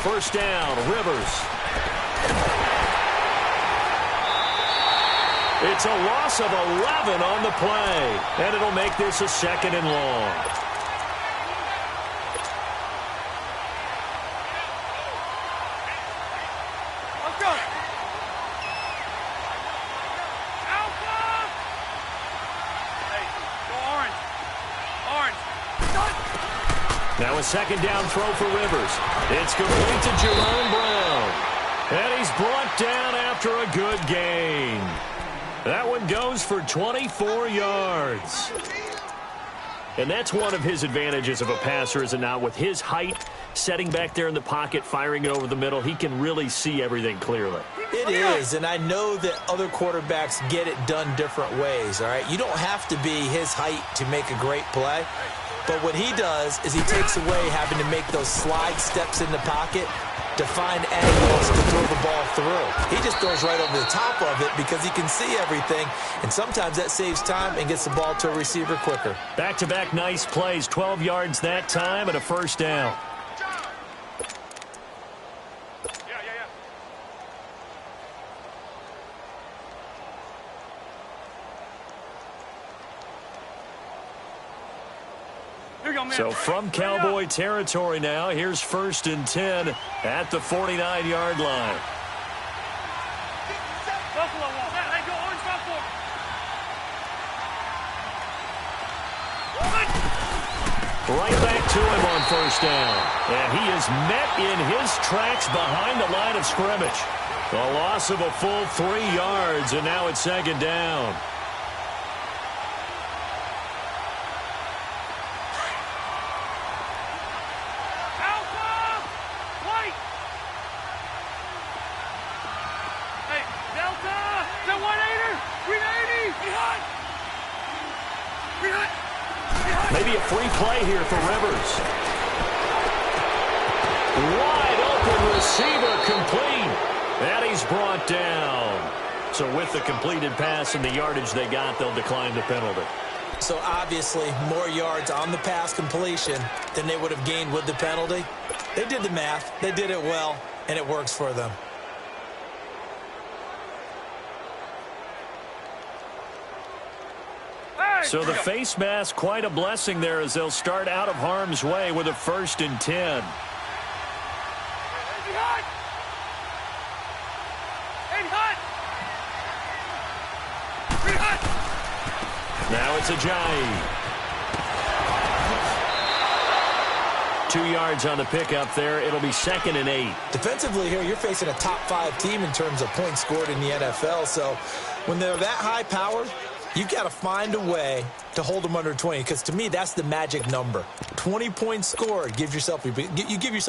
first down. Rivers. It's a loss of 11 on the play, and it'll make this a 2nd and long. Let's go. Hey, go orange. Orange. Now a 2nd down throw for Rivers. It's complete to Jerome Brown. And he's brought down after a good gain. That one goes for 24 yards. And that's one of his advantages of a passer, is it not? With his height, setting back there in the pocket, firing it over the middle, he can really see everything clearly. It is, and I know that other quarterbacks get it done different ways, all right? You don't have to be his height to make a great play. But what he does is he takes away having to make those slide steps in the pocket to find angles to throw the ball through. He just throws right over the top of it because he can see everything, and sometimes that saves time and gets the ball to a receiver quicker. Back-to-back nice plays, 12 yards that time and a first down. So from Cowboy territory now, here's 1st and 10 at the 49-yard line. Buffalo wall. Hey, go orange Buffalo. Right back to him on first down. And he is met in his tracks behind the line of scrimmage. A loss of a full 3 yards, and now it's 2nd down. Maybe a free play here for Rivers. Wide open receiver, complete. And he's brought down. So with the completed pass and the yardage they got, they'll decline the penalty. So obviously more yards on the pass completion than they would have gained with the penalty. They did the math. They did it well, and it works for them. So the face mask, quite a blessing there as they'll start out of harm's way with a 1st and 10. Now it's Ajayi. 2 yards on the pickup there. It'll be 2nd and 8. Defensively here, you're facing a top 5 team in terms of points scored in the NFL. So when they're that high powered, you've got to find a way to hold them under 20, because to me, that's the magic number. 20 points scored, you give yourself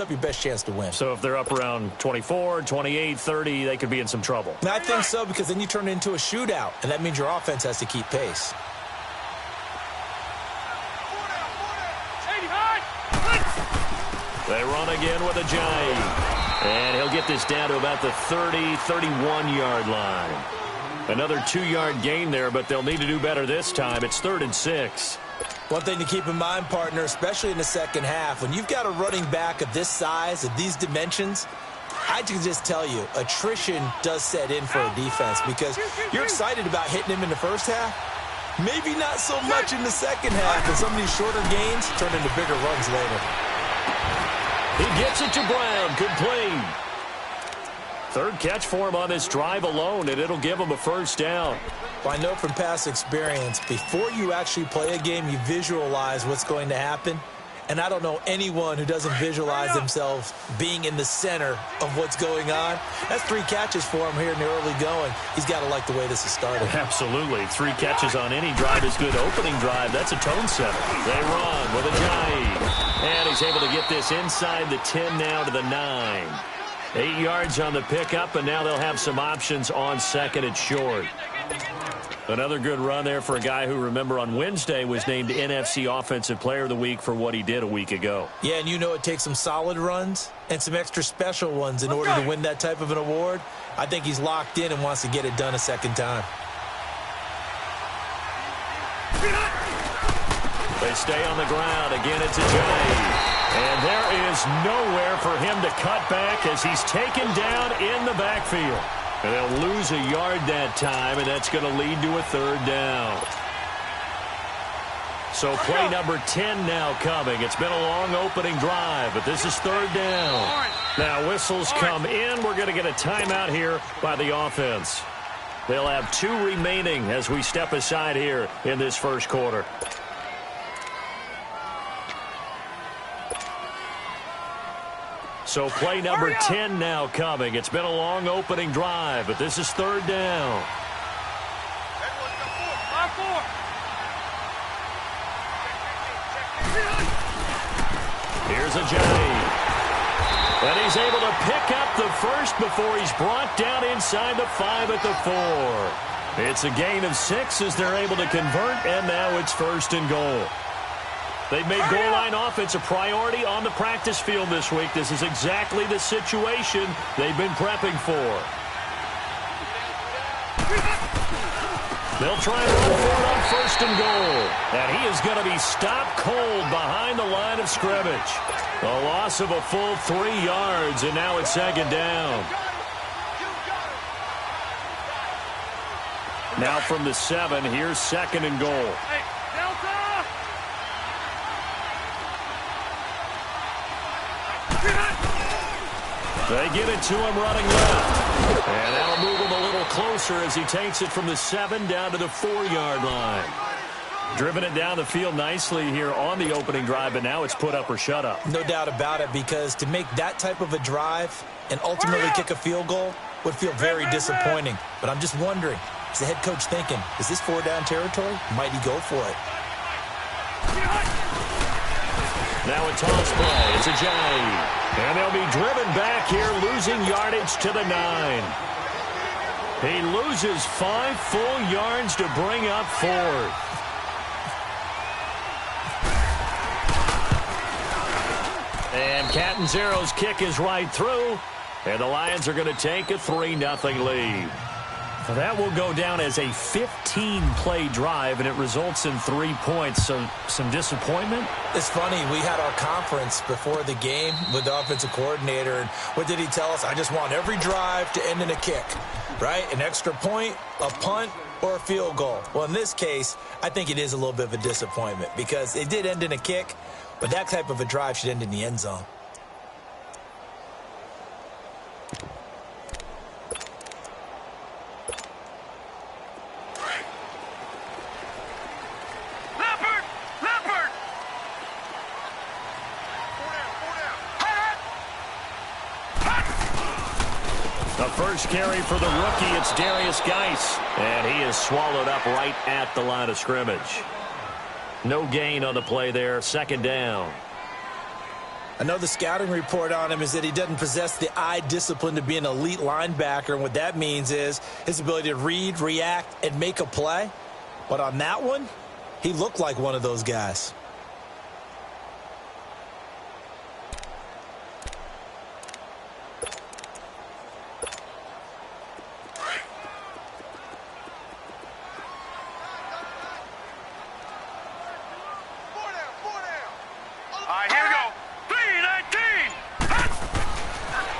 your best chance to win. So if they're up around 24, 28, 30, they could be in some trouble. And I think so, because then you turn it into a shootout, and that means your offense has to keep pace. They run again with Ajayi. And he'll get this down to about the 30, 31-yard line. Another 2-yard gain there, but they'll need to do better this time. It's 3rd and 6. One thing to keep in mind, partner, especially in the second half, when you've got a running back of this size, of these dimensions, I can just tell you, attrition does set in for a defense, because you're excited about hitting him in the first half. Maybe not so much in the second half, but some of these shorter gains turn into bigger runs later. He gets it to Brown, complete. 3rd catch for him on this drive alone, and it'll give him a first down. Well, I know from past experience, before you actually play a game, you visualize what's going to happen. And I don't know anyone who doesn't visualize themselves being in the center of what's going on. That's 3 catches for him here in the early going. He's got to like the way this has started. Absolutely. 3 catches on any drive is good. Opening drive, that's a tone setter. They run with Ajayi. And he's able to get this inside the 10 now to the 9. 8 yards on the pickup, and now they'll have some options on 2nd and short. Another good run there for a guy who, remember, on Wednesday was named NFC Offensive Player of the Week for what he did a week ago. Yeah, and you know it takes some solid runs and some extra special ones in order to win that type of an award. I think he's locked in and wants to get it done a second time. They stay on the ground. Again, it's Ajayi. And there is nowhere for him to cut back as he's taken down in the backfield. And they'll lose a yard that time, and that's going to lead to a third down. So play number 10 now coming. It's been a long opening drive, but this is third down. Now whistles come in. We're going to get a timeout here by the offense. They'll have 2 remaining as we step aside here in this first quarter. So play number 10 now coming. It's been a long opening drive, but this is third down. Here's Ajayi. And he's able to pick up the first before he's brought down inside the 5 at the 4. It's a gain of 6 as they're able to convert, and now it's first and goal. They've made goal line offense a priority on the practice field this week. This is exactly the situation they've been prepping for. They'll try and run for it on first and goal. And he is going to be stopped cold behind the line of scrimmage. A loss of a full 3 yards, and now it's second down. Now from the 7, here's second and goal. They give it to him running left. And that'll move him a little closer as he takes it from the 7 down to the 4-yard line. Driven it down the field nicely here on the opening drive, but now it's put up or shut up. No doubt about it, because to make that type of a drive and ultimately kick a field goal would feel very disappointing. But I'm just wondering, is the head coach thinking, is this 4-down territory? Might he go for it? Now a toss play. It's Ajayi. And they'll be driven back here, losing yardage to the 9. He loses 5 full yards to bring up 4th. And Catanzero's kick is right through. And the Lions are going to take a 3-0 lead. That will go down as a 15-play drive, and it results in 3 points. So some disappointment? It's funny. We had our conference before the game with the offensive coordinator, and what did he tell us? I just want every drive to end in a kick, right? An extra point, a punt, or a field goal. Well, in this case, I think it is a little bit of a disappointment because it did end in a kick, but that type of a drive should end in the end zone. First carry for the rookie, it's Darius Geis, and he is swallowed up right at the line of scrimmage. No gain on the play there, second down. I know the scouting report on him is that he doesn't possess the eye discipline to be an elite linebacker, and what that means is his ability to read, react, and make a play. But on that one, he looked like one of those guys.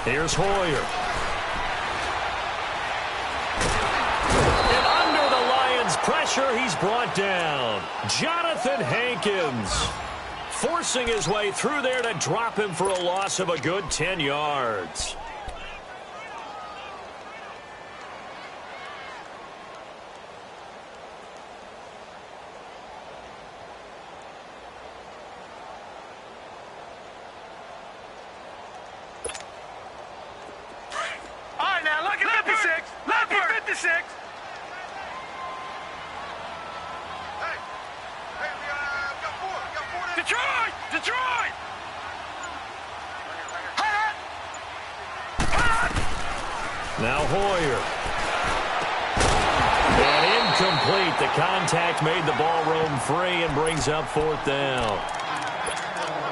Here's Hoyer. And under the Lions' pressure, he's brought down. Jonathan Hankins forcing his way through there to drop him for a loss of a good 10 yards. Now Hoyer. And incomplete. The contact made the ball roam free and brings up fourth down.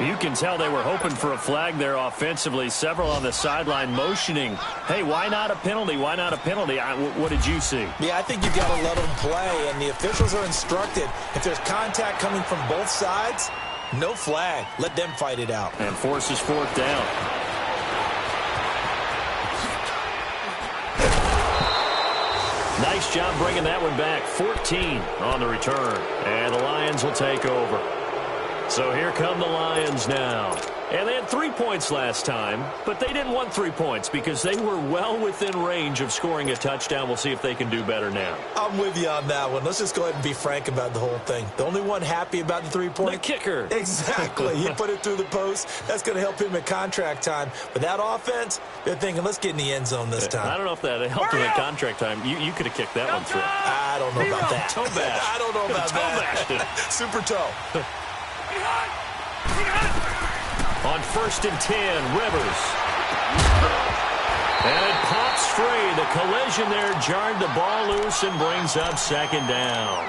You can tell they were hoping for a flag there offensively. Several on the sideline motioning, hey, why not a penalty? Why not a penalty? What did you see? Yeah, I think you got to let them play, and the officials are instructed. If there's contact coming from both sides, no flag. Let them fight it out. And forces fourth down. Nice job bringing that one back. 14 on the return. And the Lions will take over. So here come the Lions now. And they had 3 points last time, but they didn't want 3 points because they were well within range of scoring a touchdown. We'll see if they can do better now. I'm with you on that one. Let's just go ahead and be frank about the whole thing. The only one happy about the 3 point? The kicker. Exactly. He put it through the post. That's going to help him at contract time. But that offense, they're thinking, let's get in the end zone this time. I don't know if that helped him at contract time. You could have kicked that one through. I don't know about that. Toe bash. I don't know about that. Super toe. On 1st and 10, Rivers. And it pops free. The collision there jarred the ball loose and brings up 2nd down.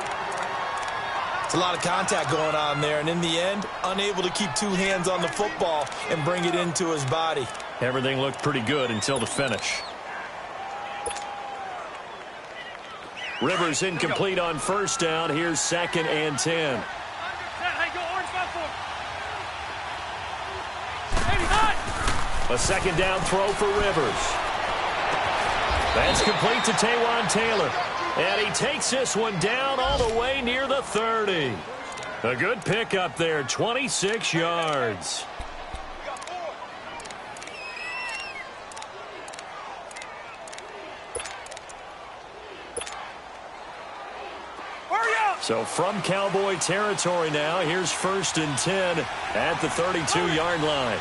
It's a lot of contact going on there, and in the end, unable to keep 2 hands on the football and bring it into his body. Everything looked pretty good until the finish. Rivers incomplete on 1st down. Here's 2nd and 10. A 2nd down throw for Rivers. That's complete to Taywan Taylor. And he takes this one down all the way near the 30. A good pickup there, 26 yards. So from Cowboy territory now, here's 1st and 10 at the 32-yard line.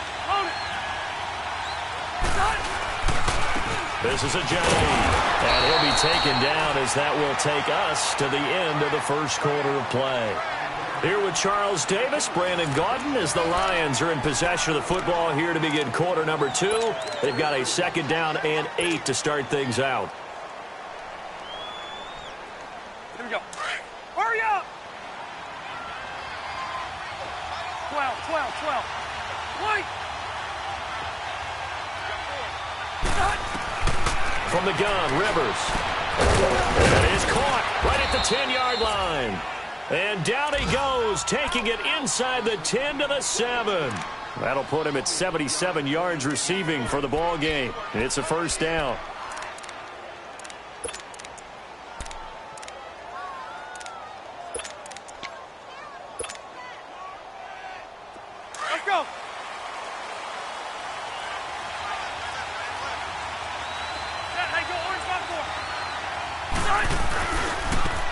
This is a Johnny, and he'll be taken down as that will take us to the end of the 1st quarter of play. Here with Charles Davis, Brandon Gaudin, as the Lions are in possession of the football here to begin quarter number 2. They've got a 2nd down and 8 to start things out. Here we go. Hurry up! 12. Wait! From the gun, Rivers. That is caught right at the 10-yard line. And down he goes, taking it inside the 10 to the 7. That'll put him at 77 yards receiving for the ball game. It's a 1st down. Let's go!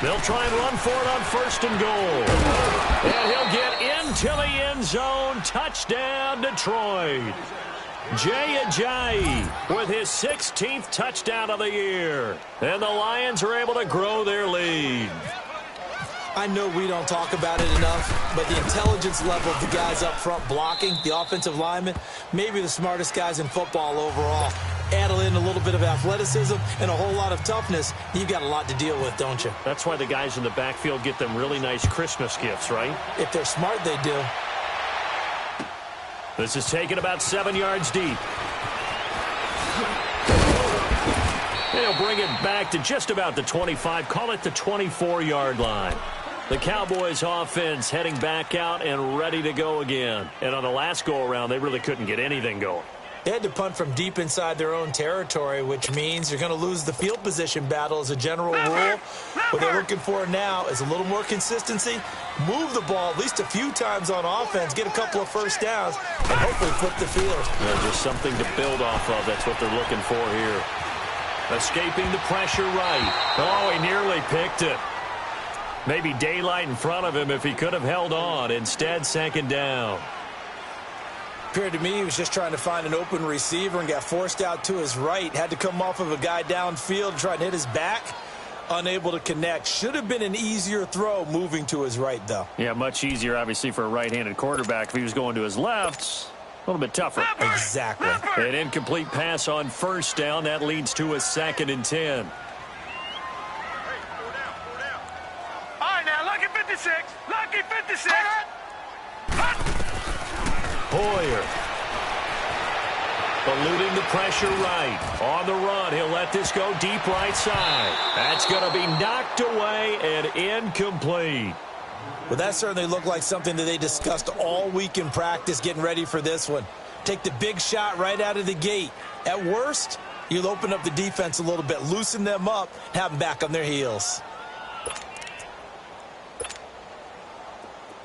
They'll try and run for it on 1st and goal. And he'll get into the end zone. Touchdown, Detroit. Jay Ajayi with his 16th touchdown of the year. And the Lions are able to grow their lead. I know we don't talk about it enough, but the intelligence level of the guys up front blocking, the offensive linemen, maybe the smartest guys in football overall. Add in a little bit of athleticism and a whole lot of toughness, you've got a lot to deal with, don't you? That's why the guys in the backfield get them really nice Christmas gifts, right? If they're smart, they do. This is taken about 7 yards deep. They'll bring it back to just about the 25, call it the 24-yard line. The Cowboys offense heading back out and ready to go again. And on the last go-around, they really couldn't get anything going. They had to punt from deep inside their own territory, which means you're going to lose the field position battle as a general rule. What they're looking for now is a little more consistency, move the ball at least a few times on offense, get a couple of 1st downs, and hopefully flip the field. Yeah, just something to build off of. That's what they're looking for here. Escaping the pressure right. Oh, he nearly picked it. Maybe daylight in front of him if he could have held on. Instead, 2nd down. Appeared to me he was just trying to find an open receiver and got forced out to his right. Had to come off of a guy downfield, try and hit his back. Unable to connect. Should have been an easier throw moving to his right, though. Yeah, much easier, obviously, for a right-handed quarterback. If he was going to his left, a little bit tougher. Exactly. An incomplete pass on 1st down. That leads to a 2nd and 10. All right, now, lucky 56. Lucky 56. Boyer. Eluding the pressure right. On the run, he'll let this go deep right side. That's going to be knocked away and incomplete. Well, that certainly looked like something that they discussed all week in practice getting ready for this one. Take the big shot right out of the gate. At worst, you'll open up the defense a little bit, loosen them up, have them back on their heels.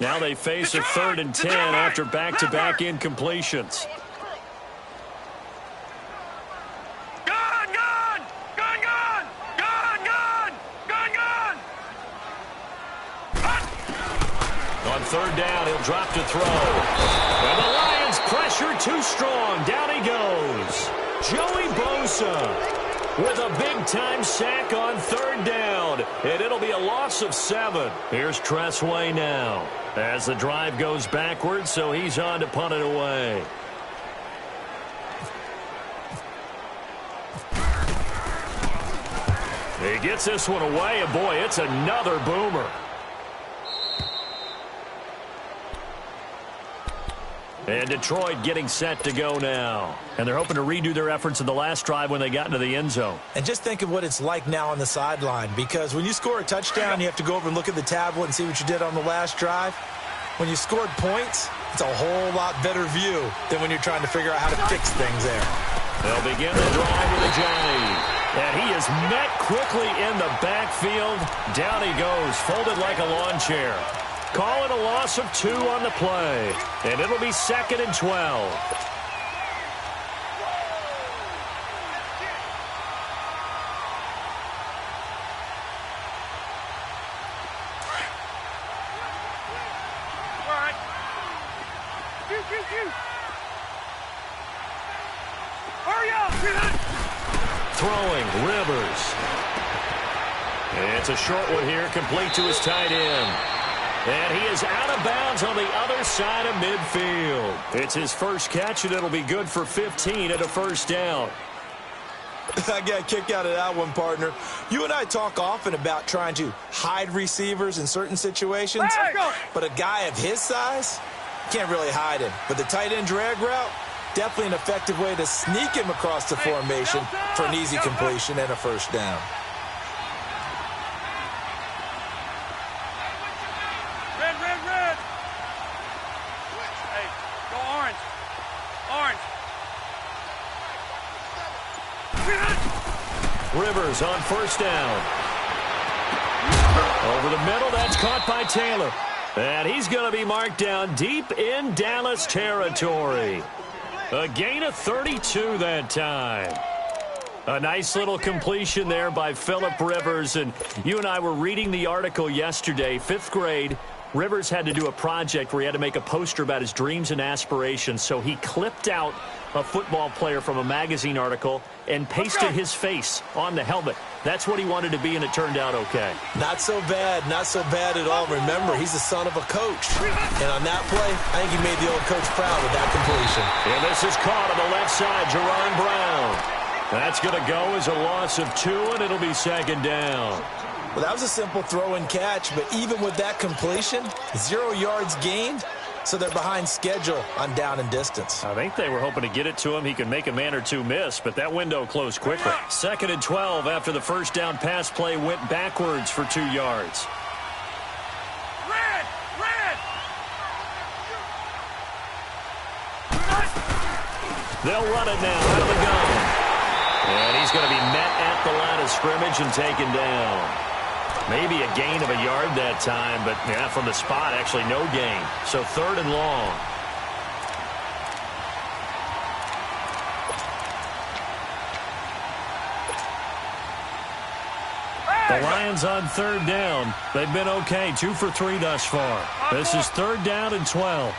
Now they face a 3rd and 10 after back-to-back incompletions. On 3rd down, he'll drop to throw. And the Lions pressure too strong. Down he goes. Joey Bosa with a big-time sack on 3rd down. And it'll be a loss of 7. Here's Tressway now. As the drive goes backwards, so he's on to punt it away. He gets this one away, and boy, it's another boomer. And Detroit getting set to go now. And they're hoping to redo their efforts in the last drive when they got into the end zone. And just think of what it's like now on the sideline, because when you score a touchdown, you have to go over and look at the tablet and see what you did on the last drive. When you scored points, it's a whole lot better view than when you're trying to figure out how to fix things there. They'll begin the drive with a Johnny. And he is met quickly in the backfield. Down he goes, folded like a lawn chair. Call it a loss of 2 on the play. And it'll be 2nd and 12. Hurry up! Throwing, Rivers. It's a short one here, complete to his tight end. And he is out of bounds on the other side of midfield. It's his first catch, and it'll be good for 15 at a 1st down. I got a kick out of that one, partner. You and I talk often about trying to hide receivers in certain situations. Hey! But a guy of his size, can't really hide him. But the tight end drag route, definitely an effective way to sneak him across the formation for an easy completion and a 1st down. Red. Hey, go orange. Rivers on 1st down. Over the middle, that's caught by Taylor. And he's going to be marked down deep in Dallas territory. A gain of 32 that time. A nice little completion there by Phillip Rivers. And you and I were reading the article yesterday, 5th grade. Rivers had to do a project where he had to make a poster about his dreams and aspirations. So he clipped out a football player from a magazine article and pasted his face on the helmet. That's what he wanted to be, and it turned out okay. Not so bad at all. Remember, he's the son of a coach. And on that play, I think he made the old coach proud with that completion. And this is caught on the left side, Jerron Brown. That's going to go as a loss of 2, and it'll be 2nd down. Well, that was a simple throw and catch, but even with that completion, 0 yards gained, so they're behind schedule on down and distance. I think they were hoping to get it to him. He could make a man or 2 miss, but that window closed quickly. 2nd and 12 after the 1st down pass play went backwards for 2 yards. Red! They'll run it now out of the gun. And he's going to be met at the line of scrimmage and taken down. Maybe a gain of a yard that time, but yeah, from the spot, actually no gain. So 3rd and long. The Lions on 3rd down. They've been okay, 2 for 3 thus far. This is 3rd down and 12.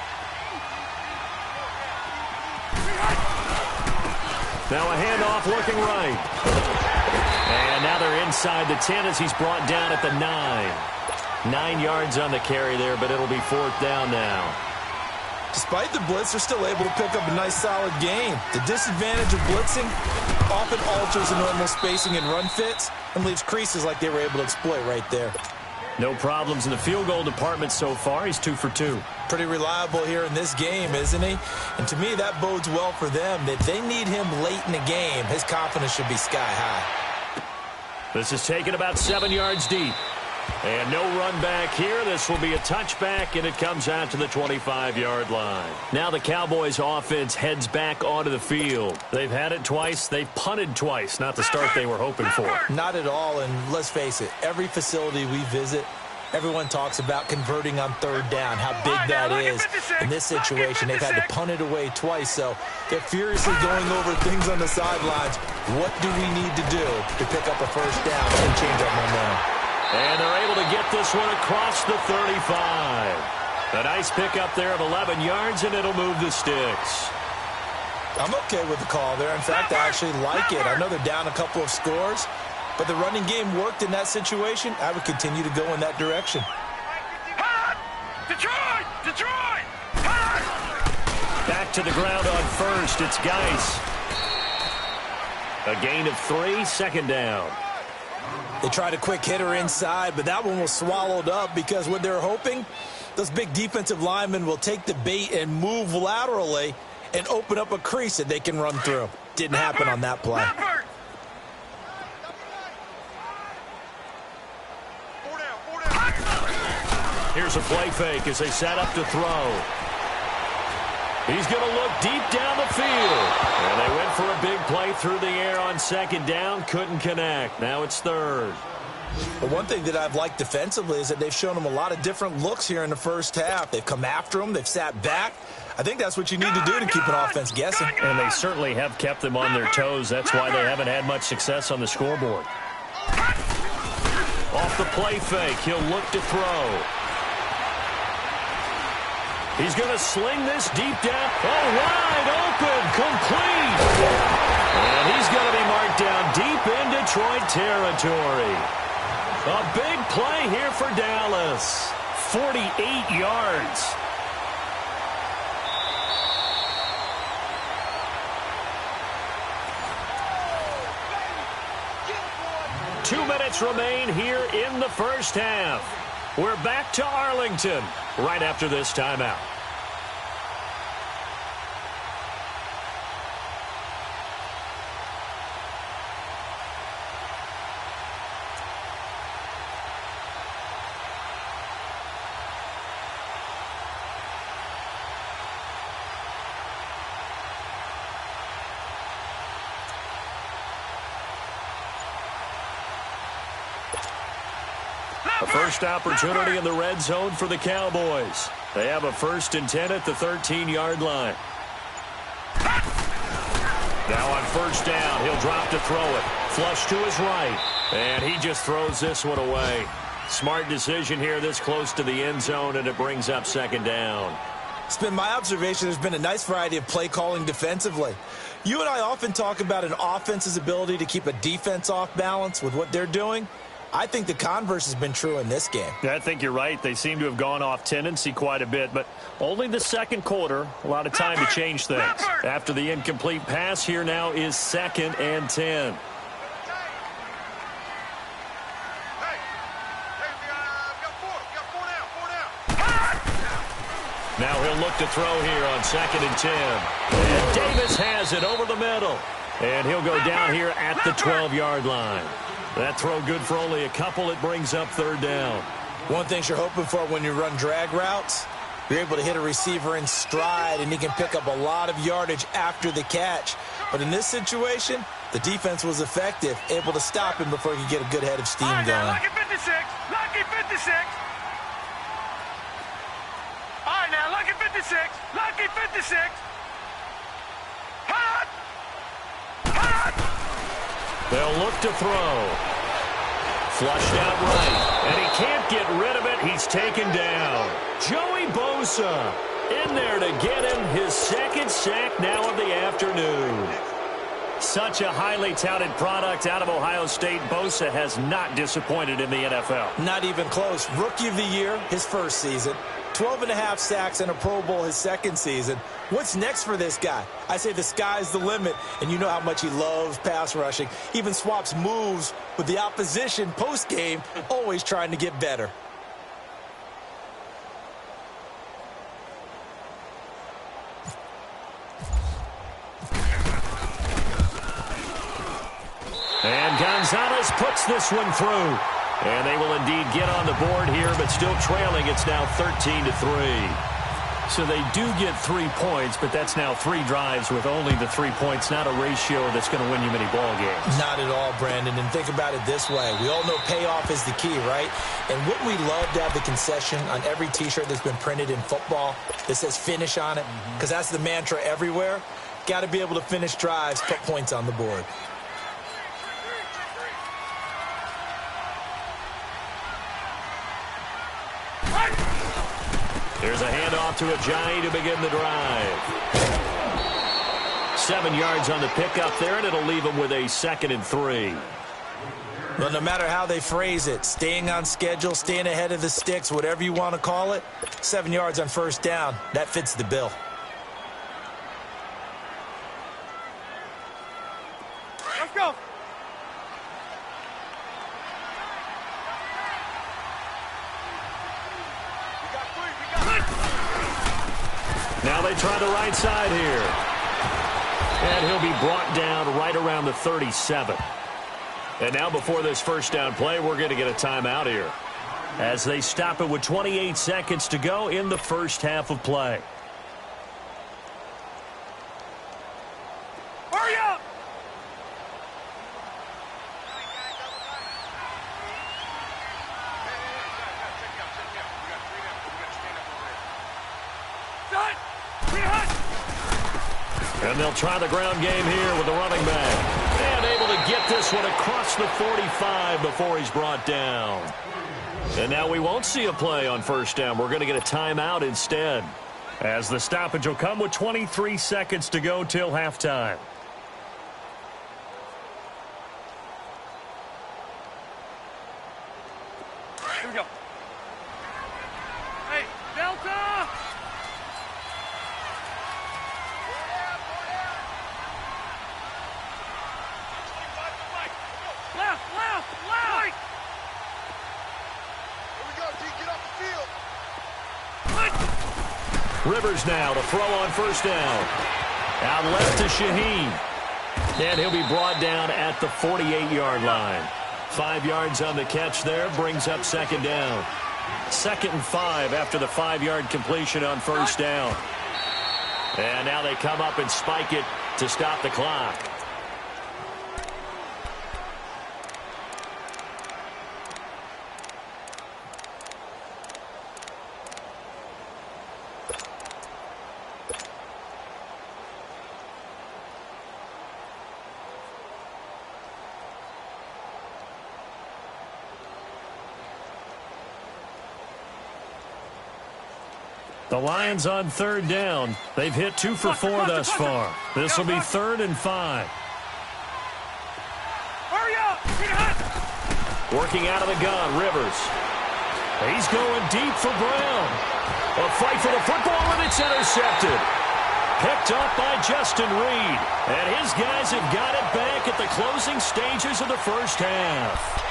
Now a handoff looking right. And now they're inside the 10 as he's brought down at the 9. 9 yards on the carry there, but it'll be 4th down now. Despite the blitz, they're still able to pick up a nice solid gain. The disadvantage of blitzing often alters the normal spacing and run fits and leaves creases like they were able to exploit right there. No problems in the field goal department so far. He's 2 for 2. Pretty reliable here in this game, isn't he? And to me, that bodes well for them. If they need him late in the game, his confidence should be sky high. This is taken about 7 yards deep. And no run back here. This will be a touchback, and it comes out to the 25-yard line. Now the Cowboys offense heads back onto the field. They've had it twice. They've punted twice. Not the start they were hoping for. Not at all, and let's face it, every facility we visit, everyone talks about converting on third down, how big that is. In this situation, they've had to punt it away twice, so they're furiously going over things on the sidelines. What do we need to do to pick up a first down and change our momentum? And they're able to get this one across the 35. A nice pickup there of 11 yards, and it'll move the sticks. I'm okay with the call there. In fact, I actually like it. I know they're down a couple of scores, but the running game worked in that situation. I would continue to go in that direction. Detroit! Detroit! Back to the ground on first. It's Geis. A gain of 3, second down. They tried a quick hitter inside, but that one was swallowed up because what they're hoping, those big defensive linemen will take the bait and move laterally and open up a crease that they can run through. Didn't happen on that play. Here's a play fake as they set up to throw. He's going to look deep down the field. And they went for a big play through the air on second down. Couldn't connect. Now it's third. But one thing that I've liked defensively is that they've shown them a lot of different looks here in the first half. They've come after them. They've sat back. I think that's what you need to do to keep an offense guessing. And they certainly have kept them on their toes. That's why they haven't had much success on the scoreboard. Off the play fake, he'll look to throw. He's going to sling this deep down. Oh, wide open, complete. And he's going to be marked down deep in Detroit territory. A big play here for Dallas. 48 yards. Two minutes remain here in the first half. We're back to Arlington right after this timeout. A first opportunity in the red zone for the Cowboys. They have a 1st and 10 at the 13-yard line. Now on first down, he'll drop to throw it. Flush to his right. And he just throws this one away. Smart decision here this close to the end zone, and it brings up second down. It's been my observation there's been a nice variety of play calling defensively. You and I often talk about an offense's ability to keep a defense off balance with what they're doing. I think the converse has been true in this game. I think you're right. They seem to have gone off tendency quite a bit, but only the second quarter, a lot of time to change things. After the incomplete pass, here now is 2nd and 10. Now he'll look to throw here on 2nd and 10. And Davis has it over the middle. And he'll go down here at the 12-yard line. That throw good for only a couple. It brings up third down. One thing you're hoping for when you run drag routes, you're able to hit a receiver in stride, and he can pick up a lot of yardage after the catch. But in this situation, the defense was effective, able to stop him before he could get a good head of steam going. Lucky 56. Lucky 56. All right, now, lucky 56. Lucky 56. Hot! Hot! They'll look to throw. Flushed out right. And he can't get rid of it. He's taken down. Joey Bosa in there to get him his 2nd sack now of the afternoon. Such a highly touted product out of Ohio State. Bosa has not disappointed in the NFL. Not even close. Rookie of the year, his first season. 12.5 sacks and a Pro Bowl his 2nd season. What's next for this guy? I say the sky's the limit, and you know how much he loves pass rushing. He even swaps moves with the opposition post-game, always trying to get better. Gonzalez puts this one through. And they will indeed get on the board here, but still trailing. It's now 13-3. So they do get 3 points, but that's now 3 drives with only the 3 points, not a ratio that's going to win you many ball games. Not at all, Brandon. And think about it this way. We all know payoff is the key, right? And wouldn't we love to have the concession on every T-shirt that's been printed in football that says finish on it? Because that's the mantra everywhere. Got to be able to finish drives, put points on the board. Here's a handoff to Ajayi to begin the drive. 7 yards on the pickup there, and it'll leave him with a 2nd and 3. Well, no matter how they phrase it, staying on schedule, staying ahead of the sticks, whatever you want to call it, 7 yards on first down, that fits the bill. Let's go. Now they try the right side here. And he'll be brought down right around the 37. And now before this first down play, we're going to get a timeout here, as they stop it with 28 seconds to go in the first half of play. Hurry up! And they'll try the ground game here with the running back. And able to get this one across the 45 before he's brought down. And now we won't see a play on first down. We're going to get a timeout instead, as the stoppage will come with 23 seconds to go till halftime. Here we go. Hey, Delta! Left! Right! Here we go, D. Get off the field. Rivers now to throw on first down. Out left to Shaheen. And he'll be brought down at the 48-yard line. 5 yards on the catch there, brings up second down. 2nd and 5 after the 5-yard completion on first down. And now they come up and spike it to stop the clock. The Lions on third down. They've hit 2 for 4 thus far. This will be 3rd and 5. Hurry up! Working out of the gun, Rivers. He's going deep for Brown. A fight for the football, and it's intercepted. Picked up by Justin Reed. And his guys have got it back at the closing stages of the first half.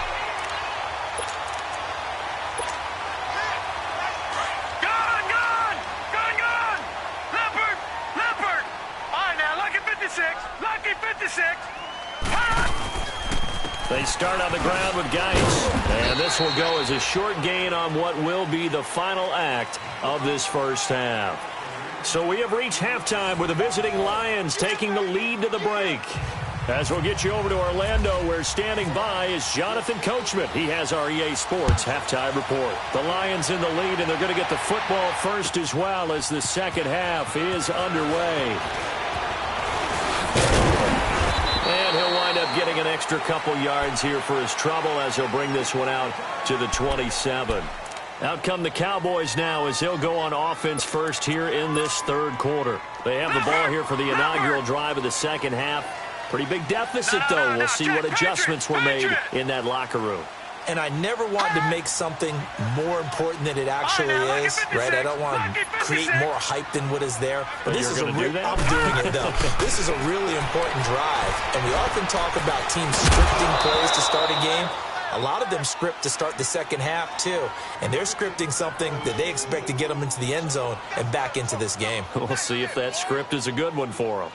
They start on the ground with Geis. And this will go as a short gain on what will be the final act of this first half. So we have reached halftime with the visiting Lions taking the lead to the break. As we'll get you over to Orlando, where standing by is Jonathan Coachman. He has our EA Sports halftime report. The Lions in the lead, and they're going to get the football first as well as the second half is underway. And he'll wind up getting an extra couple yards here for his trouble as he'll bring this one out to the 27. Out come the Cowboys now as they'll go on offense first here in this third quarter. They have the ball here for the inaugural drive of the second half. Pretty big deficit, though. We'll see what adjustments were made in that locker room. And I never wanted to make something more important than it actually is, right? I don't want to create more hype than what is there. But this is I'm doing it, though. This is a really important drive. And we often talk about teams scripting plays to start a game. A lot of them script to start the second half, too. And they're scripting something that they expect to get them into the end zone and back into this game. We'll see if that script is a good one for them.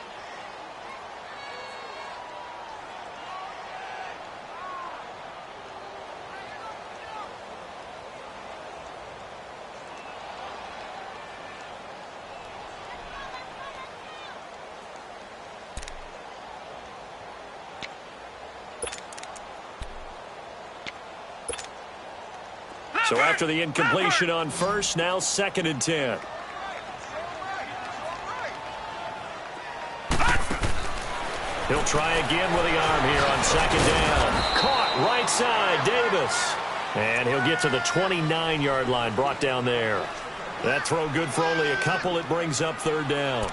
So after the incompletion on first, now 2nd and 10. He'll try again with the arm here on 2nd down. Caught right side, Davis. And he'll get to the 29-yard line, brought down there. That throw good for only a couple. It brings up 3rd down.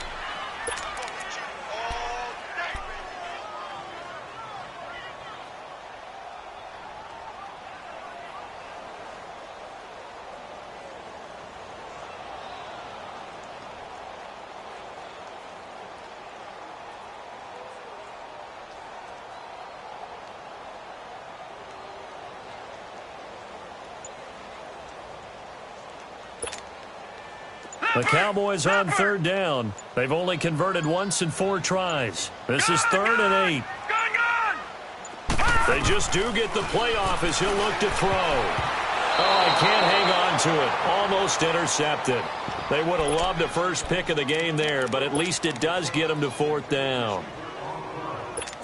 The Cowboys on 3rd down. They've only converted once in 4 tries. This is 3rd and 8. They just do get the playoff as he'll look to throw. Oh, he can't hang on to it. Almost intercepted. They would have loved the first pick of the game there, but at least it does get them to 4th down.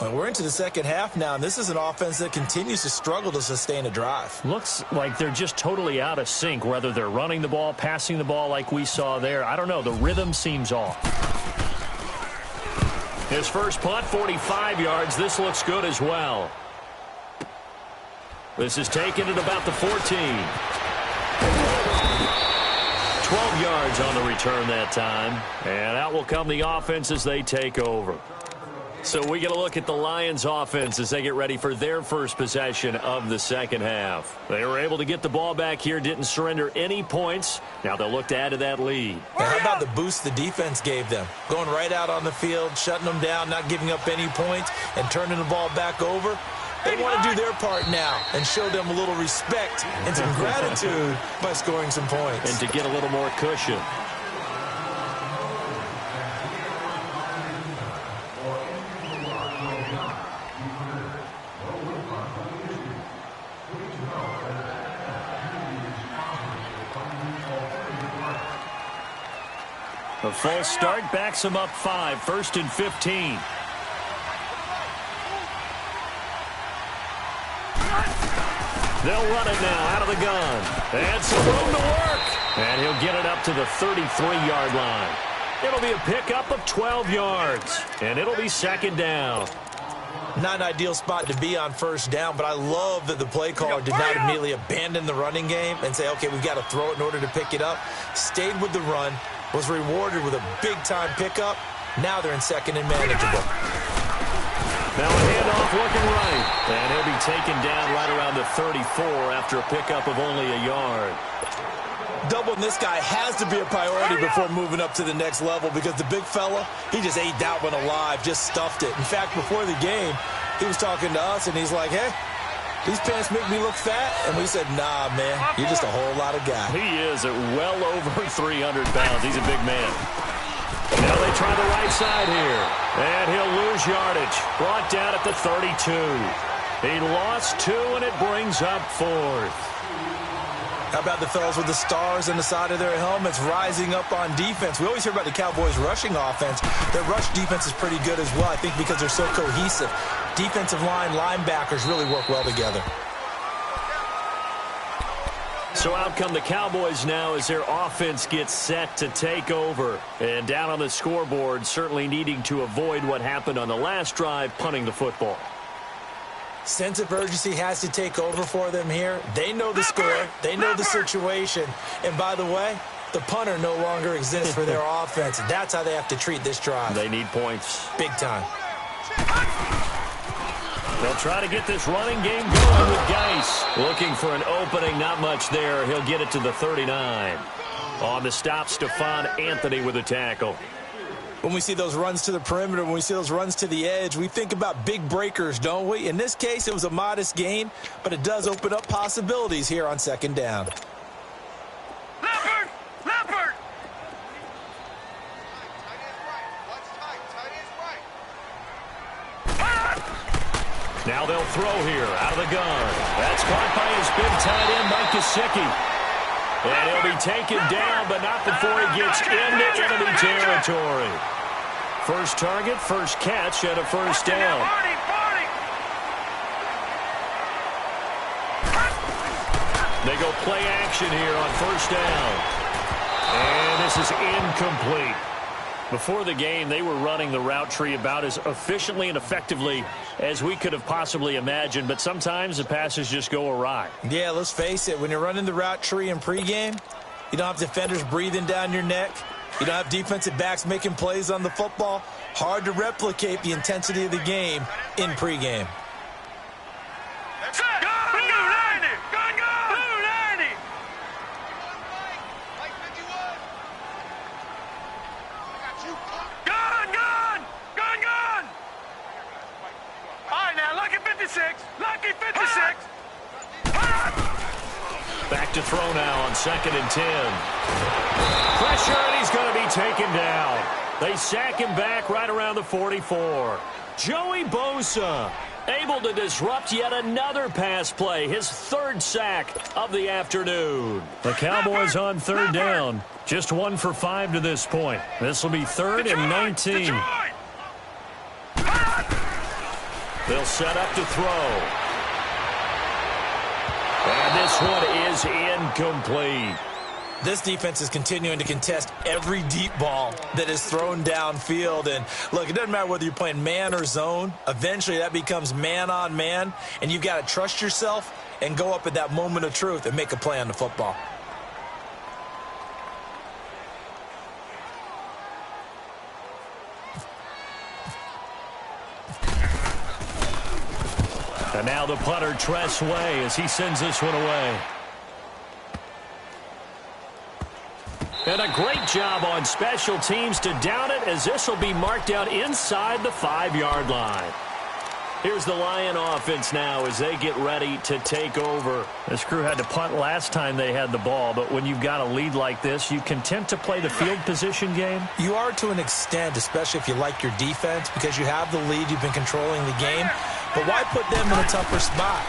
Well, we're into the second half now, and this is an offense that continues to struggle to sustain a drive. Looks like they're just totally out of sync, whether they're running the ball, passing the ball like we saw there. I don't know. The rhythm seems off. His first punt, 45 yards. This looks good as well. This is taken at about the 14. 12 yards on the return that time. And out will come the offense as they take over. So we get a look at the Lions offense as they get ready for their first possession of the second half. They were able to get the ball back here, didn't surrender any points. Now they'll look to add to that lead. And how about the boost the defense gave them? Going right out on the field, shutting them down, not giving up any points, and turning the ball back over. They want to do their part now and show them a little respect and some gratitude by scoring some points. And to get a little more cushion. A false start backs them up 5, 1st and 15. They'll run it now out of the gun. And some room to work. And he'll get it up to the 33-yard line. It'll be a pickup of 12 yards. And it'll be 2nd down. Not an ideal spot to be on 1st down, but I love that the play caller did not immediately abandon the running game and say, okay, we've got to throw it in order to pick it up. Stayed with the run, was rewarded with a big-time pickup. Now they're in 2nd and manageable. Now a handoff looking right. And he'll be taken down right around the 34 after a pickup of only a yard. Doubling this guy has to be a priority before moving up to the next level because the big fella, he just ate that one alive, just stuffed it. In fact, before the game, he was talking to us, and he's like, hey, these pants make me look fat. And we said, nah, man, you're just a whole lot of guy. He is at well over 300 pounds. He's a big man. Now they try the right side here. And he'll lose yardage. Brought down at the 32. He lost 2, and it brings up 4th. How about the fellas with the stars on the side of their helmets rising up on defense? We always hear about the Cowboys' rushing offense. Their rush defense is pretty good as well, I think, because they're so cohesive. Defensive line, linebackers really work well together. So out come the Cowboys now as their offense gets set to take over. And down on the scoreboard, certainly needing to avoid what happened on the last drive, punting the football. Sense of urgency has to take over for them here. They know the score. They know the situation. And by the way, the punter no longer exists for their offense. That's how they have to treat this drive. They need points. Big time. They'll try to get this running game going with Geis. Looking for an opening, not much there. He'll get it to the 39. On the stop, Stephon Anthony with a tackle. When we see those runs to the perimeter, when we see those runs to the edge, we think about big breakers, don't we? In this case, it was a modest gain, but it does open up possibilities here on 2nd down. Leopard! Leopard! Now they'll throw here out of the gun. That's caught by his big tight end, Mike Gesicki. And he'll be taken down, but not before he gets into enemy territory. First target, first catch, and a 1st down. They go play action here on first down. And this is incomplete. Before the game, they were running the route tree about as efficiently and effectively as we could have possibly imagined, but sometimes the passes just go awry. Yeah, let's face it. When you're running the route tree in pregame, you don't have defenders breathing down your neck. You don't have defensive backs making plays on the football. Hard to replicate the intensity of the game in pregame. Back to throw now on 2nd and 10. Pressure, and he's going to be taken down. They sack him back right around the 44. Joey Bosa able to disrupt yet another pass play, his 3rd sack of the afternoon. The Cowboys on 3rd down, just 1 for 5 to this point. This will be 3rd and 19. They'll set up to throw. And this one is incomplete. This defense is continuing to contest every deep ball that is thrown downfield. And, look, it doesn't matter whether you're playing man or zone. Eventually, that becomes man-on-man, and you've got to trust yourself and go up at that moment of truth and make a play on the football. And now the punter, Tress Way, as he sends this one away. And a great job on special teams to down it, as this will be marked out inside the 5-yard line. Here's the Lion offense now as they get ready to take over. This crew had to punt last time they had the ball, but when you've got a lead like this, you content to play the field position game? You are to an extent, especially if you like your defense, because you have the lead, you've been controlling the game. But why put them in a tougher spot?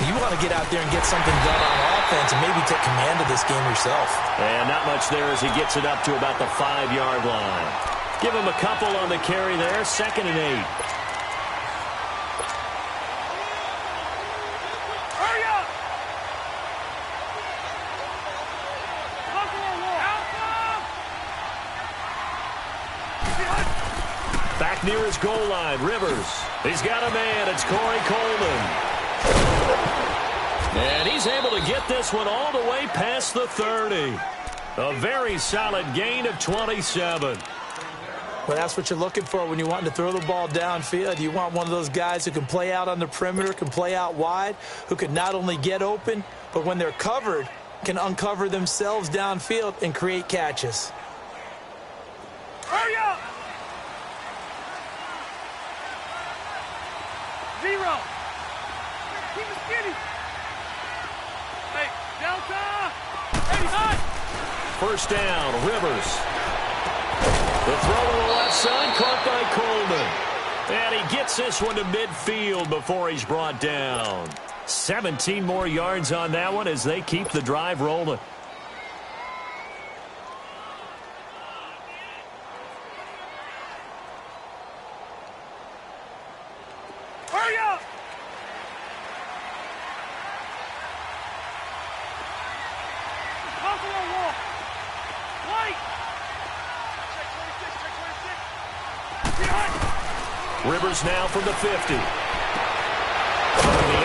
You want to get out there and get something done on offense and maybe take command of this game yourself. And not much there as he gets it up to about the 5-yard line. Give him a couple on the carry there, 2nd and 8. Hurry up! Back near his goal line, Rivers. He's got a man. It's Corey Coleman. And he's able to get this one all the way past the 30. A very solid gain of 27. Well, that's what you're looking for when you want to throw the ball downfield. You want one of those guys who can play out on the perimeter, can play out wide, who can not only get open, but when they're covered, can uncover themselves downfield and create catches. Hurry up! 0. Keep it skinny. Hey, Delta! Hey, hot! First down, Rivers. The throw to the left side, caught by Coleman. And he gets this one to midfield before he's brought down. 17 more yards on that one as they keep the drive rolling. Hurry up! Buffalo wall. White. Check 26, check 26. Rivers now from the 50. The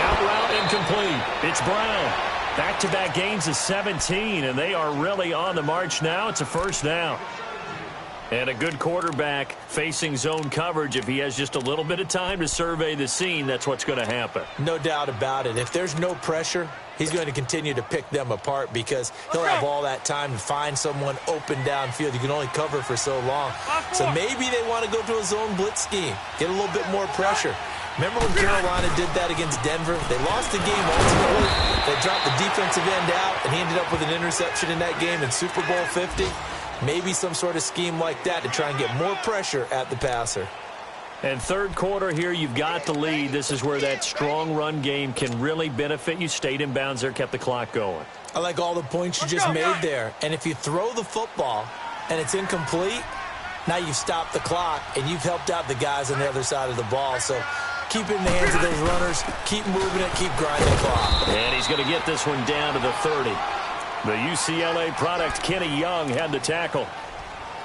out route incomplete. It's Brown. Back-to-back gains of 17, and they are really on the march now. It's a first down. And a good quarterback facing zone coverage. If he has just a little bit of time to survey the scene, that's what's going to happen. No doubt about it. If there's no pressure, he's going to continue to pick them apart because he'll have all that time to find someone open downfield. You can only cover for so long. So maybe they want to go to a zone blitz scheme, get a little bit more pressure. Remember when Carolina did that against Denver? They lost the game ultimately. They dropped the defensive end out, and he ended up with an interception in that game in Super Bowl 50. Maybe some sort of scheme like that to try and get more pressure at the passer. And third quarter here, you've got the lead. This is where that strong run game can really benefit you. Stayed in bounds there, kept the clock going. I like all the points you just made there. And if you throw the football and it's incomplete, now you've stopped the clock and you've helped out the guys on the other side of the ball. So Keep it in the hands of those runners. Keep moving it. Keep grinding the clock. And he's going to get this one down to the 30. The UCLA product, Kenny Young, had the tackle.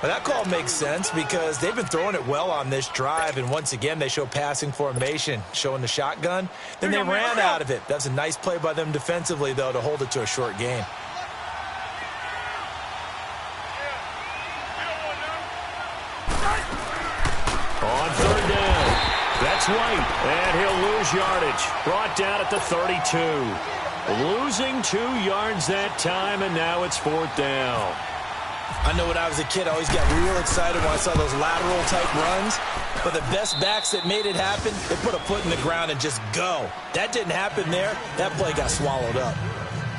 Well, that call makes sense because they've been throwing it well on this drive, and once again, they show passing formation, showing the shotgun. Then they ran out of it. That's a nice play by them defensively, though, to hold it to a short gain. On third down, that's White, and he'll lose yardage. Brought down at the 32. Losing 2 yards that time, and now it's fourth down. I know when I was a kid, I always got real excited when I saw those lateral-type runs. But the best backs that made it happen, they put a foot in the ground and just go. That didn't happen there. That play got swallowed up.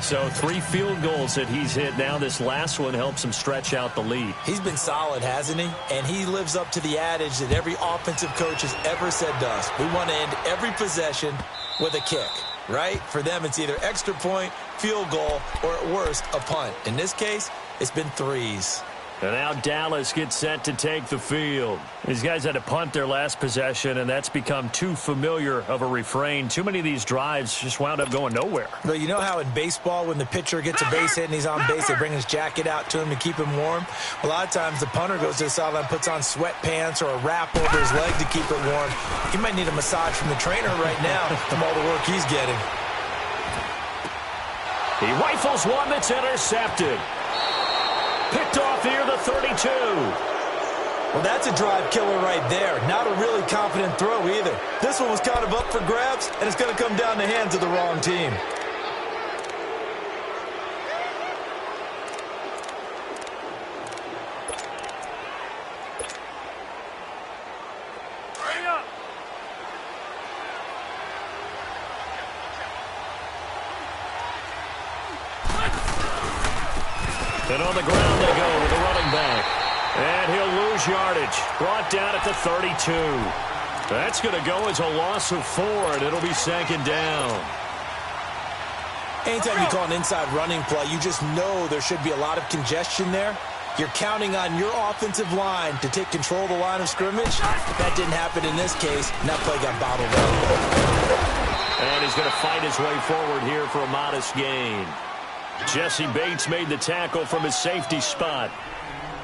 So 3 field goals that he's hit. Now this last one helps him stretch out the lead. He's been solid, hasn't he? And he lives up to the adage that every offensive coach has ever said to us. We want to end every possession with a kick, right? For them, it's either extra point, field goal, or at worst, a punt. In this case, it's been 3s. And now Dallas gets set to take the field. These guys had to punt their last possession, and that's become too familiar of a refrain. Too many of these drives just wound up going nowhere. But you know how in baseball, when the pitcher gets a base hit and he's on base, they bring his jacket out to him to keep him warm? A lot of times the punter goes to the sideline, puts on sweatpants or a wrap over his leg to keep it warm. He might need a massage from the trainer right now from all the work he's getting. He rifles one that's intercepted. Picked off here, the 32. Well, that's a drive killer right there. Not a really confident throw either. This one was kind of up for grabs, and it's going to come down the hands of the wrong team. And on the ground they go with the running back. And he'll lose yardage. Brought down at the 32. That's going to go as a loss of 4, and it'll be second down. Anytime you call an inside running play, you just know there should be a lot of congestion there. You're counting on your offensive line to take control of the line of scrimmage. That didn't happen in this case, and that play got bottled up. And he's going to fight his way forward here for a modest gain. Jesse Bates made the tackle from his safety spot.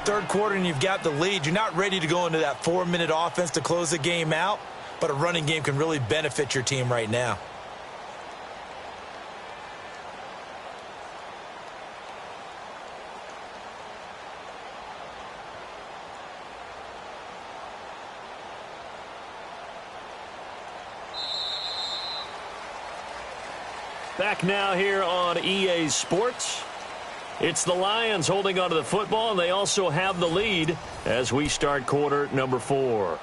Third quarter and you've got the lead. You're not ready to go into that 4-minute offense to close the game out, but a running game can really benefit your team right now. Back now here on EA Sports. It's the Lions holding onto the football, and they also have the lead as we start quarter number 4.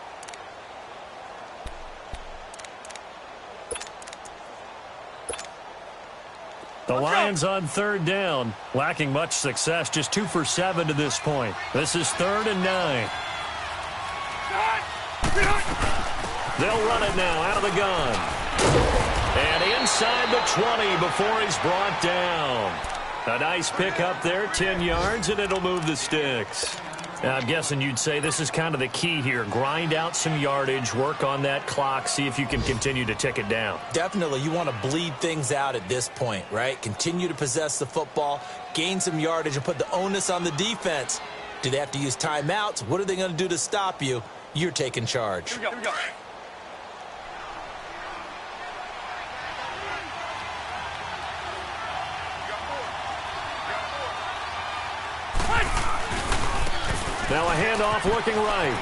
The Lions on third down, lacking much success, just 2 for 7 to this point. This is 3rd and 9. They'll run it now out of the gun. And inside the 20 before he's brought down. A nice pick up there, 10 yards, and it'll move the sticks. Now, I'm guessing you'd say this is kind of the key here. Grind out some yardage, work on that clock, see if you can continue to tick it down. Definitely, you want to bleed things out at this point, right? Continue to possess the football, gain some yardage, and put the onus on the defense. Do they have to use timeouts? What are they going to do to stop you? You're taking charge. Here we go. Now a handoff looking right.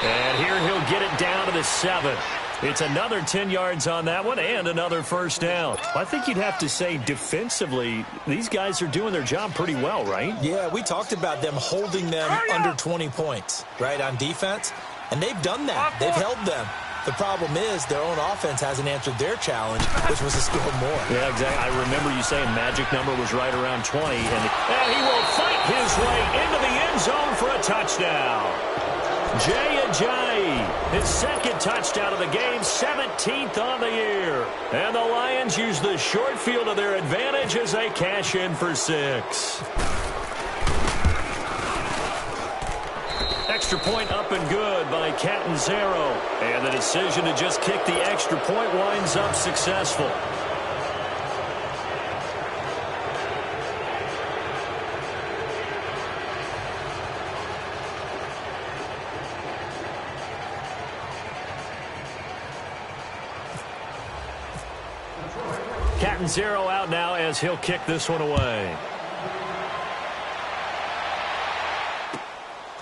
And here he'll get it down to the 7. It's another 10 yards on that one and another first down. I think you'd have to say defensively, these guys are doing their job pretty well, right? Yeah, we talked about them holding them under 20 points, right, on defense. And they've done that. They've held them. The problem is their own offense hasn't answered their challenge, which was to score more. Yeah, exactly. I remember you saying magic number was right around 20. And he will fight his way into the end zone for a touchdown. Jay Ajayi, his second touchdown of the game, 17th on the year. And the Lions use the short field to their advantage as they cash in for 6. Extra point up and good by Catanzaro. And the decision to just kick the extra point winds up successful. Catanzaro out now as he'll kick this one away.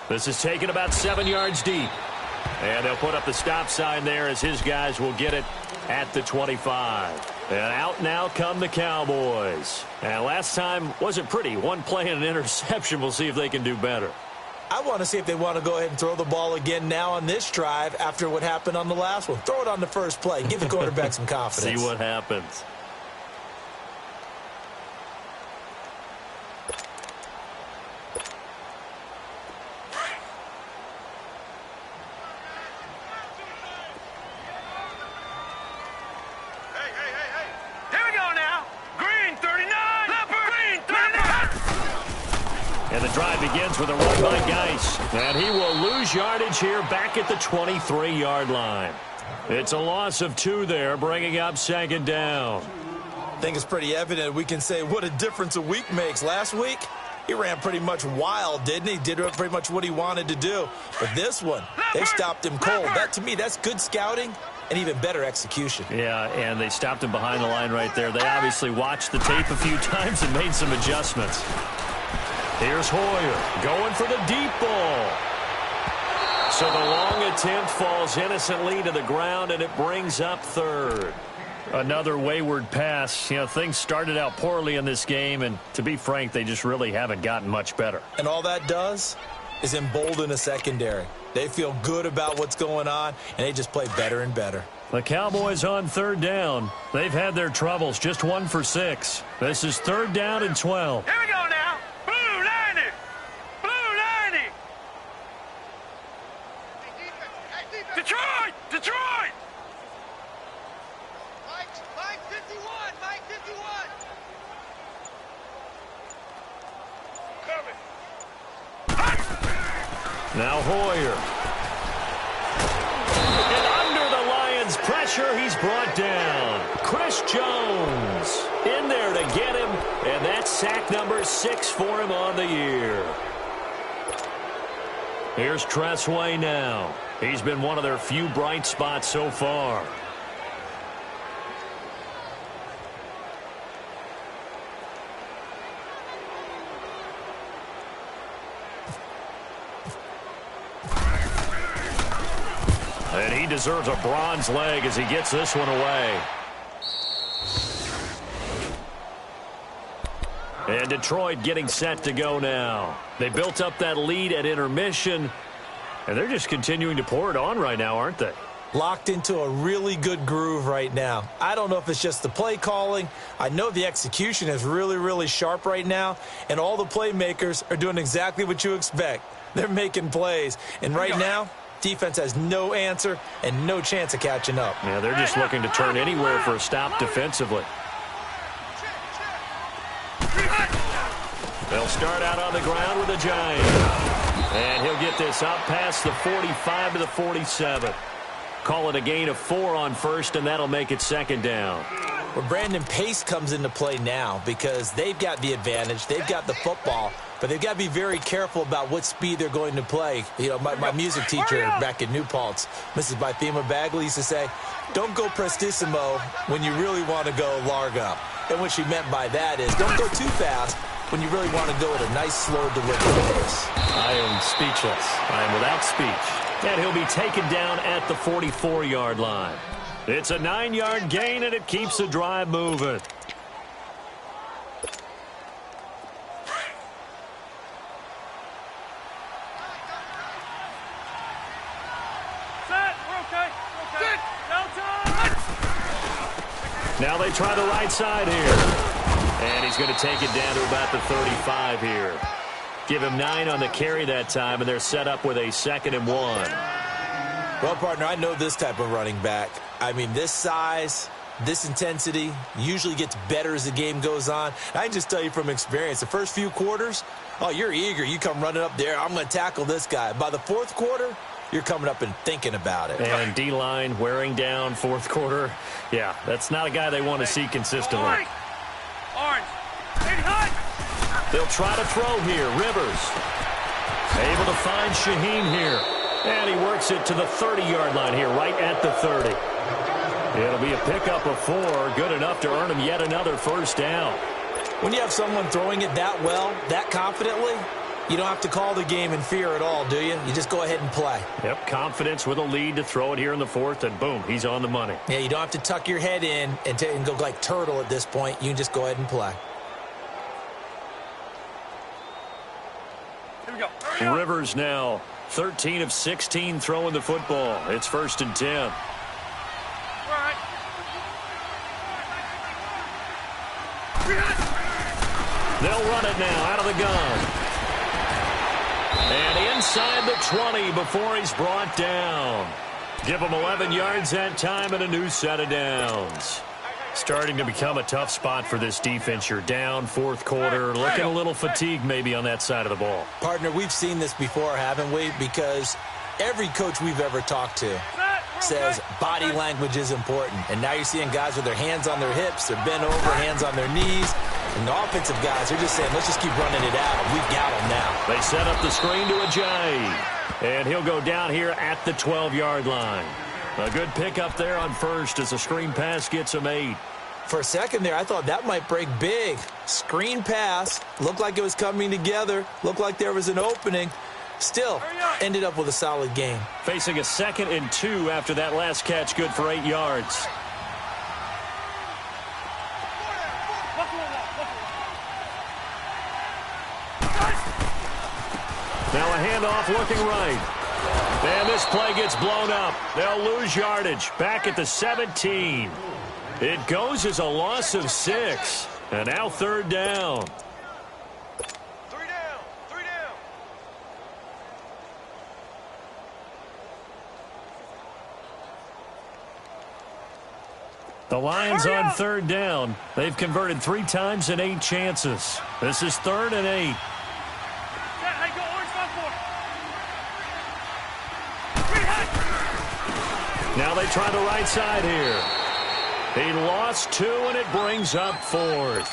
This is taken about 7 yards deep. And they'll put up the stop sign there as his guys will get it at the 25. And out now come the Cowboys. And last time wasn't pretty. One play and an interception. We'll see if they can do better. I want to see if they want to go ahead and throw the ball again now on this drive after what happened on the last one. Throw it on the first play. Give the quarterback some confidence. See what happens. And the drive begins with a run by Geis. And he will lose yardage here back at the 23-yard line. It's a loss of 2 there, bringing up second down. I think it's pretty evident we can say what a difference a week makes. Last week, he ran pretty much wild, didn't he? Did pretty much what he wanted to do. But this one, they stopped him cold. That, to me, that's good scouting and even better execution. Yeah, and they stopped him behind the line right there. They obviously watched the tape a few times and made some adjustments. Here's Hoyer going for the deep ball. So the long attempt falls innocently to the ground, and it brings up third. Another wayward pass. You know, things started out poorly in this game, and to be frank, they just really haven't gotten much better. And all that does is embolden a secondary. They feel good about what's going on, and they just play better and better. The Cowboys on third down. They've had their troubles, just 1 for 6. This is third down and 12. Here we go now. Blue 90. Blue 90. Detroit! Detroit! Mike 51! Mike 51! Coming. Now Hoyer. And under the Lions' pressure, he's brought down. Chris Jones in there to get him, and that's sack number 6 for him on the year. Here's Tressway now. He's been one of their few bright spots so far. And he deserves a bronze leg as he gets this one away. And Detroit getting set to go now. They built up that lead at intermission, and they're just continuing to pour it on right now, aren't they? Locked into a really good groove right now. I don't know if it's just the play calling. I know the execution is really, really sharp right now, and all the playmakers are doing exactly what you expect. They're making plays, and right now, defense has no answer and no chance of catching up. Yeah, they're just looking to turn anywhere for a stop defensively. They'll start out on the ground with a giant. And he'll get this up past the 45 to the 47. Call it a gain of 4 on first, and that'll make it second down. Well, Brandon, pace comes into play now because they've got the advantage. They've got the football, but they've got to be very careful about what speed they're going to play. You know, my music teacher back in New Paltz, Mrs. Bythema Bagley, used to say, don't go prestissimo when you really want to go largo. And what she meant by that is don't go too fast when you really want to go at a nice, slow, deliberate pace. I am speechless. I am without speech. And he'll be taken down at the 44-yard line. It's a 9-yard gain, and it keeps the drive moving. Set. We're okay. We're okay. Delta. Now they try the right side here. And he's going to take it down to about the 35 here. Give him 9 on the carry that time, and they're set up with a 2nd and 1. Well, partner, I know this type of running back. I mean, this size, this intensity usually gets better as the game goes on. I can just tell you from experience, the first few quarters, oh, you're eager. You come running up there, I'm going to tackle this guy. By the fourth quarter, you're coming up and thinking about it. And D-line wearing down fourth quarter. Yeah, that's not a guy they want to see consistently. Orange. They'll try to throw here. Rivers able to find Shaheen here. And he works it to the 30-yard line here, right at the 30. It'll be a pickup of 4, good enough to earn him yet another first down. When you have someone throwing it that well, that confidently, you don't have to call the game in fear at all, do you? You just go ahead and play. Yep, confidence with a lead to throw it here in the fourth, and boom, he's on the money. Yeah, you don't have to tuck your head in and go like turtle at this point. You can just go ahead and play. Here we go. Rivers now 13 of 16 throwing the football. It's 1st and 10. They'll run it now out of the gun. And inside the 20 before he's brought down. Give him 11 yards that time and a new set of downs. Starting to become a tough spot for this defense. You're down fourth quarter, looking a little fatigued maybe on that side of the ball. Partner, we've seen this before, haven't we? Because every coach we've ever talked to says body language is important. And now you're seeing guys with their hands on their hips, they're bent over, hands on their knees. And the offensive guys are just saying, let's just keep running it out. We've got them now. They set up the screen to Ajayi. And he'll go down here at the 12-yard line. A good pickup there on first as a screen pass gets him 8. For a second there, I thought that might break big. Screen pass. Looked like it was coming together. Looked like there was an opening. Still, ended up with a solid game. Facing a 2nd and 2 after that last catch, good for 8 yards. Now a handoff looking right. And this play gets blown up. They'll lose yardage. Back at the 17. It goes as a loss of 6. And now 3rd down. 3 down. 3 down. The Lions on 3rd down. They've converted 3 times in 8 chances. This is 3rd and 8. Now they try the right side here. He lost 2, and it brings up 4th.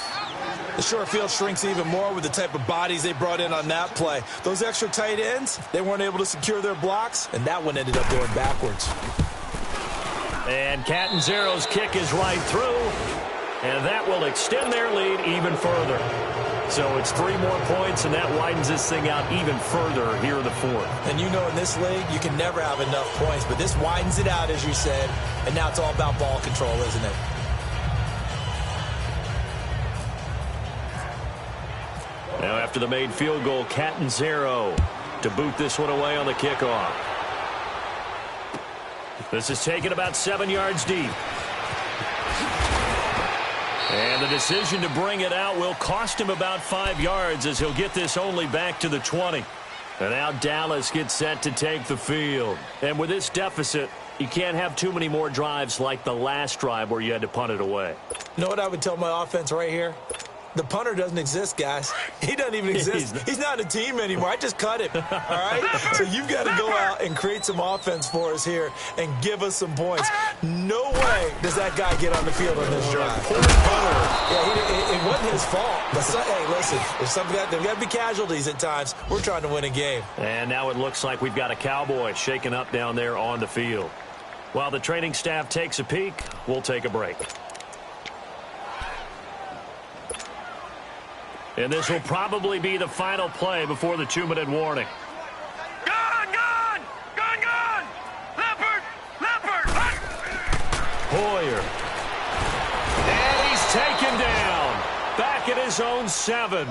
The short field shrinks even more with the type of bodies they brought in on that play. Those extra tight ends, they weren't able to secure their blocks, and that one ended up going backwards. And Catanzaro's kick is right through, and that will extend their lead even further. So it's 3 more points, and that widens this thing out even further here in the 4th. And you know in this league, you can never have enough points, but this widens it out, as you said, and now it's all about ball control, isn't it? Now after the made field goal, Catanzaro to boot this one away on the kickoff. This is taken about 7 yards deep. And the decision to bring it out will cost him about 5 yards as he'll get this only back to the 20. And now Dallas gets set to take the field. And with this deficit, you can't have too many more drives like the last drive where you had to punt it away. You know what I would tell my offense right here? The punter doesn't exist, guys. He doesn't even exist. He's not a team anymore. I just cut him, all right? So you've got to go out and create some offense for us here and give us some points. No way does that guy get on the field on this drive. Yeah, it wasn't his fault. But, hey, listen, there's got to be casualties at times. We're trying to win a game. And now it looks like we've got a Cowboy shaking up down there on the field. While the training staff takes a peek, we'll take a break. And this will probably be the final play before the 2-minute warning. Gone! Leopard! Hoyer. And he's taken down. Back at his own 7.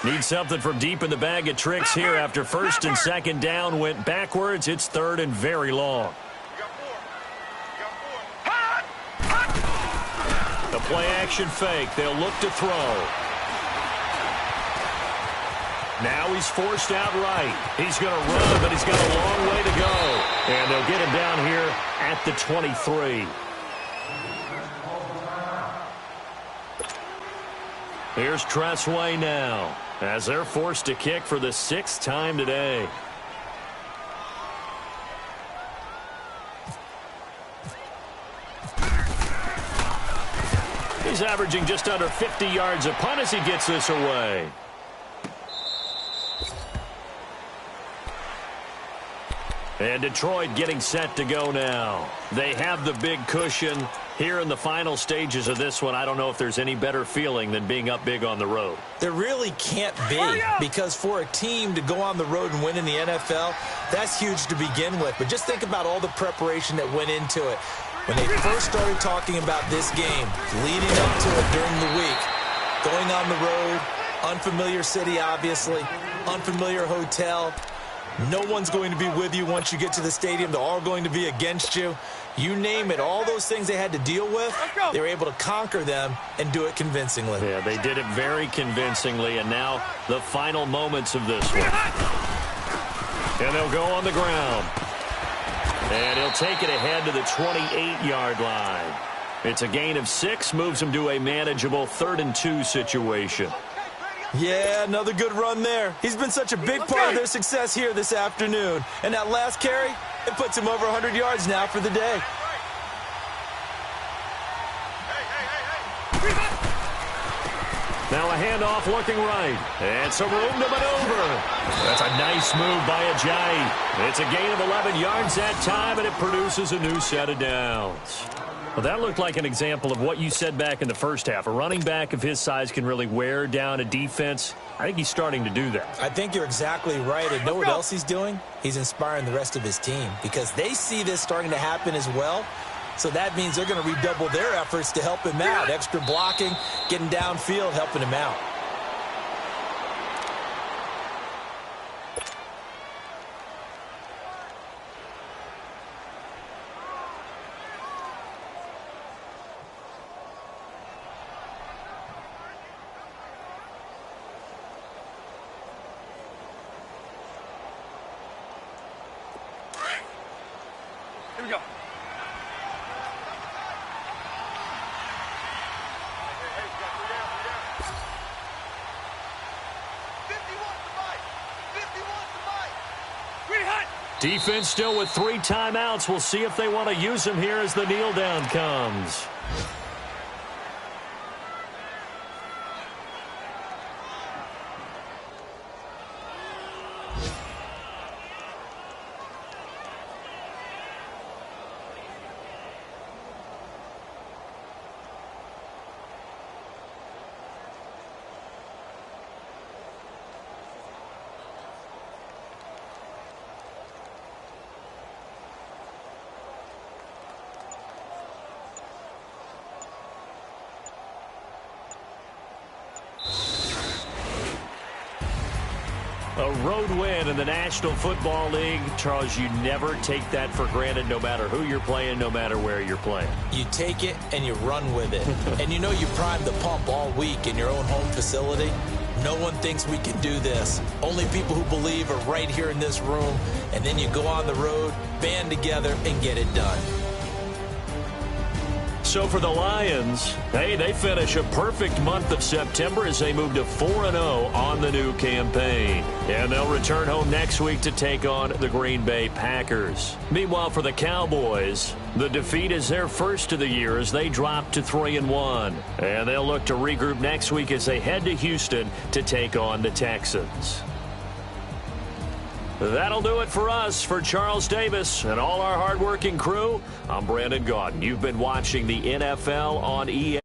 Need something from deep in the bag of tricks here after 1st and 2nd down went backwards. It's 3rd and very long. The play-action fake. They'll look to throw. Now he's forced out right. He's going to run, but he's got a long way to go. And they'll get him down here at the 23. Here's Tressway now, as they're forced to kick for the 6th time today. He's averaging just under 50 yards a punt as he gets this away. And Detroit getting set to go now. They have the big cushion. Here in the final stages of this one, I don't know if there's any better feeling than being up big on the road. There really can't be, because for a team to go on the road and win in the NFL, that's huge to begin with. But just think about all the preparation that went into it. When they first started talking about this game, leading up to it during the week, going on the road, unfamiliar city, obviously, unfamiliar hotel. No one's going to be with you once you get to the stadium. They're all going to be against you. You name it, all those things they had to deal with, they were able to conquer them and do it convincingly. Yeah, they did it very convincingly, and now the final moments of this one. And they'll go on the ground. And he'll take it ahead to the 28-yard line. It's a gain of 6, moves him to a manageable 3rd and 2 situation. Yeah, another good run there. He's been such a big part of their success here this afternoon. And that last carry, it puts him over 100 yards now for the day. Now a handoff looking right. And some room to maneuver. That's a nice move by Ajayi. It's a gain of 11 yards that time, and it produces a new set of downs. Well, that looked like an example of what you said back in the first half. A running back of his size can really wear down a defense. I think he's starting to do that. I think you're exactly right. And know what else he's doing? He's inspiring the rest of his team because they see this starting to happen as well. So that means they're going to redouble their efforts to help him out. Extra blocking, getting downfield, helping him out. Here we go. Defense still with 3 timeouts. We'll see if they want to use them here as the kneel down comes. A road win in the National Football League. Charles, you never take that for granted no matter who you're playing, no matter where you're playing. You take it and you run with it. And you know you primed the pump all week in your own home facility. No one thinks we can do this. Only people who believe are right here in this room. And then you go on the road, band together, and get it done. So for the Lions, hey, they finish a perfect month of September as they move to 4-0 on the new campaign. And they'll return home next week to take on the Green Bay Packers. Meanwhile, for the Cowboys, the defeat is their first of the year as they drop to 3-1. And they'll look to regroup next week as they head to Houston to take on the Texans. That'll do it for us. For Charles Davis and all our hardworking crew, I'm Brandon Gaudin. You've been watching the NFL on EA.